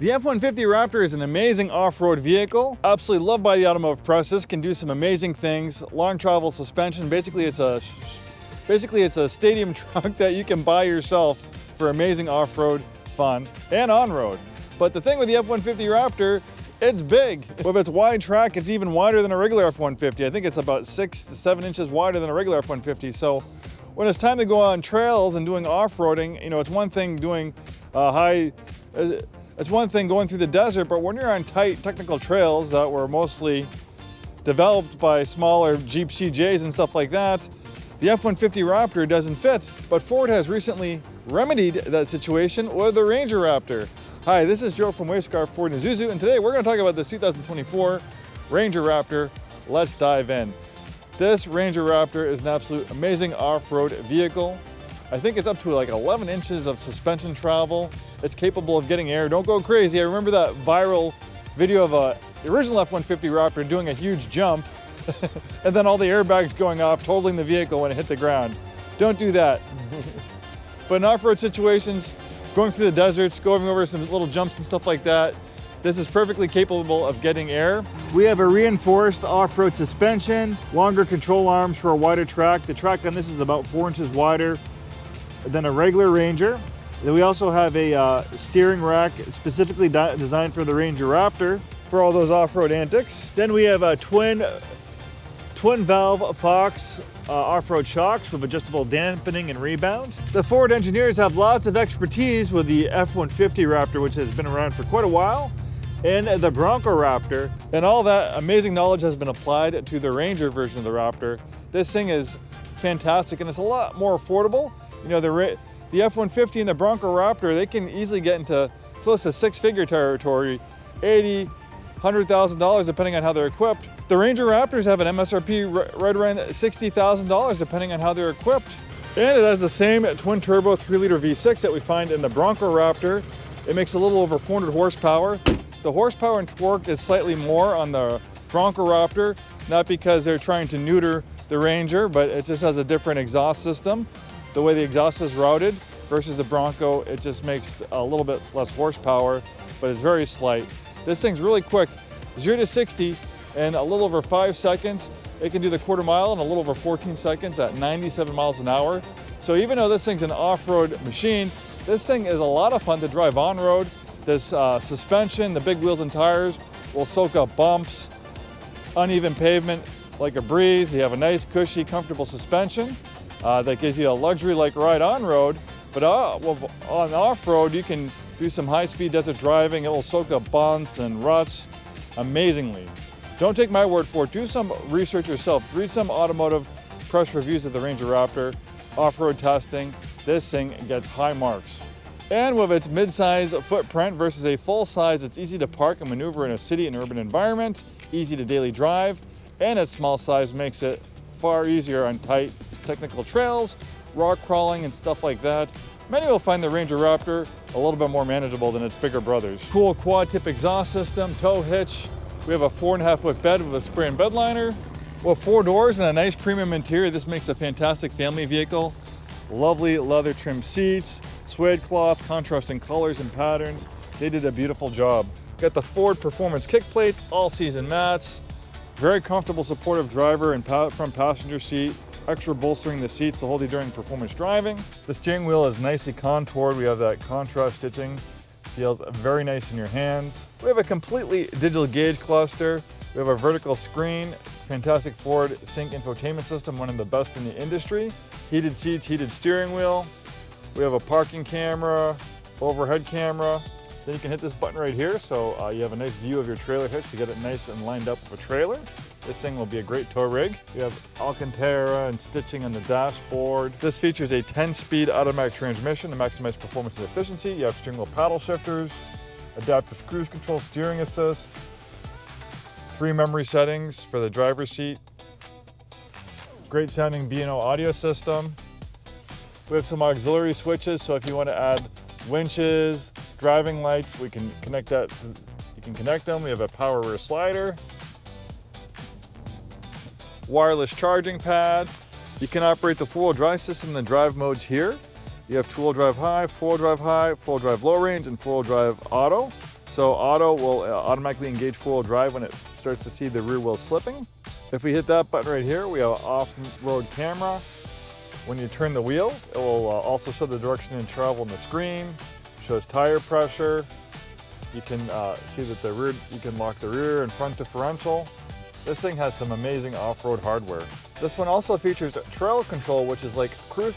The F-150 Raptor is an amazing off-road vehicle, absolutely loved by the automotive press. This can do some amazing things. Long travel suspension, basically it's a stadium truck that you can buy yourself for amazing off-road fun and on-road. But the thing with the F-150 Raptor, it's big. With its wide track, it's even wider than a regular F-150. I think it's about 6 to 7 inches wider than a regular F-150. So when it's time to go on trails and doing off-roading, you know, it's one thing doing it's one thing going through the desert, but when you're on tight technical trails that were mostly developed by smaller Jeep CJs and stuff like that, the F-150 Raptor doesn't fit. But Ford has recently remedied that situation with the Ranger Raptor. Hi, this is Joe from Way Scarff Ford Isuzu, and today we're going to talk about this 2024 Ranger Raptor. Let's dive in. This Ranger Raptor is an absolute amazing off-road vehicle. I think it's up to like 11 inches of suspension travel. It's capable of getting air. Don't go crazy. I remember that viral video of the original F-150 Raptor doing a huge jump and then all the airbags going off, totaling the vehicle when it hit the ground. Don't do that. But in off-road situations, going through the deserts, going over some little jumps and stuff like that, this is perfectly capable of getting air. We have a reinforced off-road suspension, longer control arms for a wider track. The track on this is about 4 inches wider than a regular Ranger. Then we also have a steering rack specifically designed for the Ranger Raptor for all those off-road antics. Then we have a twin valve Fox off-road shocks with adjustable dampening and rebound. The Ford engineers have lots of expertise with the F-150 Raptor, which has been around for quite a while, and the Bronco Raptor. And all that amazing knowledge has been applied to the Ranger version of the Raptor. This thing is fantastic and it's a lot more affordable. You know, the F-150 and the Bronco Raptor, they can easily get into close to six-figure territory, $80,000, $100,000 depending on how they're equipped. The Ranger Raptors have an MSRP right around $60,000 depending on how they're equipped. And it has the same twin-turbo 3-liter V6 that we find in the Bronco Raptor. It makes a little over 400 horsepower. The horsepower and torque is slightly more on the Bronco Raptor, not because they're trying to neuter the Ranger, but it just has a different exhaust system. The way the exhaust is routed versus the Bronco, it just makes a little bit less horsepower, but it's very slight. This thing's really quick, 0 to 60 in a little over 5 seconds. It can do the quarter mile in a little over 14 seconds at 97 miles an hour. So even though this thing's an off-road machine, this thing is a lot of fun to drive on-road. This suspension, the big wheels and tires will soak up bumps, uneven pavement like a breeze. You have a nice, cushy, comfortable suspension. That gives you a luxury-like ride on-road, but on off-road, you can do some high-speed desert driving. It will soak up bumps and ruts amazingly. Don't take my word for it. Do some research yourself. Read some automotive press reviews of the Ranger Raptor. Off-road testing, this thing gets high marks. And with its mid-size footprint versus a full-size, it's easy to park and maneuver in a city and urban environment, easy to daily drive, and its small size makes it far easier on tight technical trails, rock crawling and stuff like that. Many will find the Ranger Raptor a little bit more manageable than its bigger brothers. Cool quad tip exhaust system, tow hitch. We have a 4.5-foot bed with a spray and bed liner. Well, 4 doors and a nice premium interior. This makes a fantastic family vehicle. Lovely leather trimmed seats, suede cloth, contrasting colors and patterns. They did a beautiful job. Got the Ford Performance kick plates, all season mats. Very comfortable, supportive driver and front passenger seat. Extra bolstering the seats to hold you during performance driving. The steering wheel is nicely contoured. We have that contrast stitching. Feels very nice in your hands. We have a completely digital gauge cluster. We have a vertical screen, fantastic Ford Sync infotainment system, one of the best in the industry. Heated seats, heated steering wheel. We have a parking camera, overhead camera. Then you can hit this button right here, so you have a nice view of your trailer hitch to get it nice and lined up with a trailer. This thing will be a great tow rig. We have Alcantara and stitching on the dashboard. This features a 10-speed automatic transmission to maximize performance and efficiency. You have steering wheel paddle shifters, adaptive cruise control, steering assist, 3 memory settings for the driver's seat, great sounding B&O audio system. We have some auxiliary switches, so if you want to add winches, driving lights, we can connect that. You can connect them. We have a power rear slider, wireless charging pad. You can operate the 4-wheel drive system in the drive modes here. You have 2-wheel drive high, 4-wheel drive high, 4-wheel drive low range, and 4-wheel drive auto. So auto will automatically engage four-wheel drive when it starts to see the rear wheel slipping. If we hit that button right here, we have off-road camera. When you turn the wheel, it will also show the direction and travel on the screen, shows tire pressure. You can see that the rear, you can lock the rear and front differential. This thing has some amazing off-road hardware. This one also features trail control, which is like cruise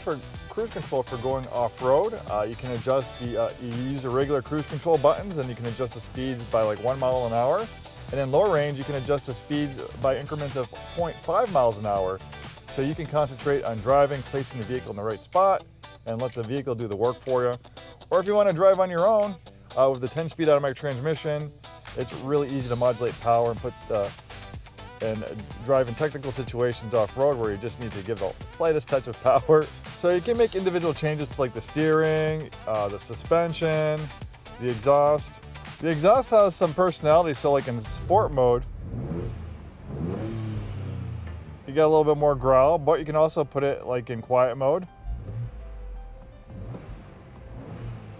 control for going off-road. You can adjust the, you use the regular cruise control buttons and you can adjust the speeds by like 1 mile an hour. And in low range, you can adjust the speeds by increments of 0.5 miles an hour. So you can concentrate on driving, placing the vehicle in the right spot, and let the vehicle do the work for you. Or if you want to drive on your own, with the 10-speed automatic transmission, it's really easy to modulate power and and drive in technical situations off-road where you just need to give the slightest touch of power. So you can make individual changes to like the steering, the suspension, the exhaust. The exhaust has some personality, so like in sport mode, you get a little bit more growl, but you can also put it like in quiet mode,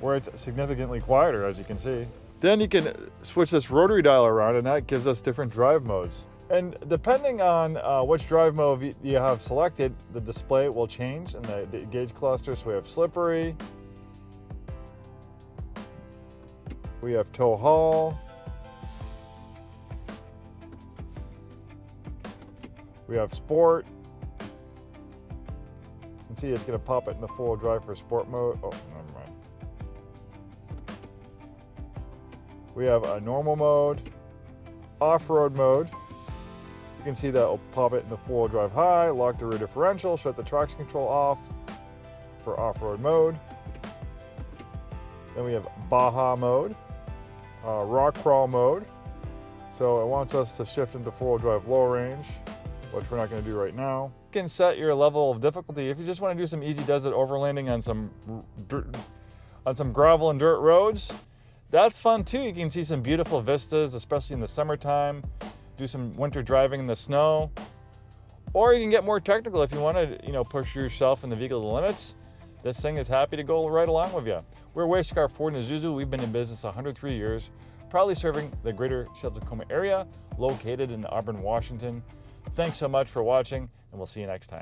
where it's significantly quieter, as you can see. Then you can switch this rotary dial around, and that gives us different drive modes. And depending on which drive mode you have selected, the display will change in the gauge cluster. So we have slippery, we have tow haul, we have sport. You can see it's going to pop it in the four-wheel drive for sport mode. Oh, never mind. We have a normal mode, off-road mode. You can see that will pop it in the four-wheel drive high, lock the rear differential, shut the traction control off for off-road mode. Then we have Baja mode, rock crawl mode. So it wants us to shift into four-wheel drive low range, which we're not going to do right now. You can set your level of difficulty. If you just want to do some easy desert overlanding on some gravel and dirt roads, that's fun too. You can see some beautiful vistas, especially in the summertime. Do some winter driving in the snow. Or you can get more technical if you want to, push yourself and the vehicle to the limits. This thing is happy to go right along with you. We're Way Scarff Ford Isuzu. We've been in business 103 years, proudly serving the greater Tacoma area, located in Auburn, Washington. Thanks so much for watching, and we'll see you next time.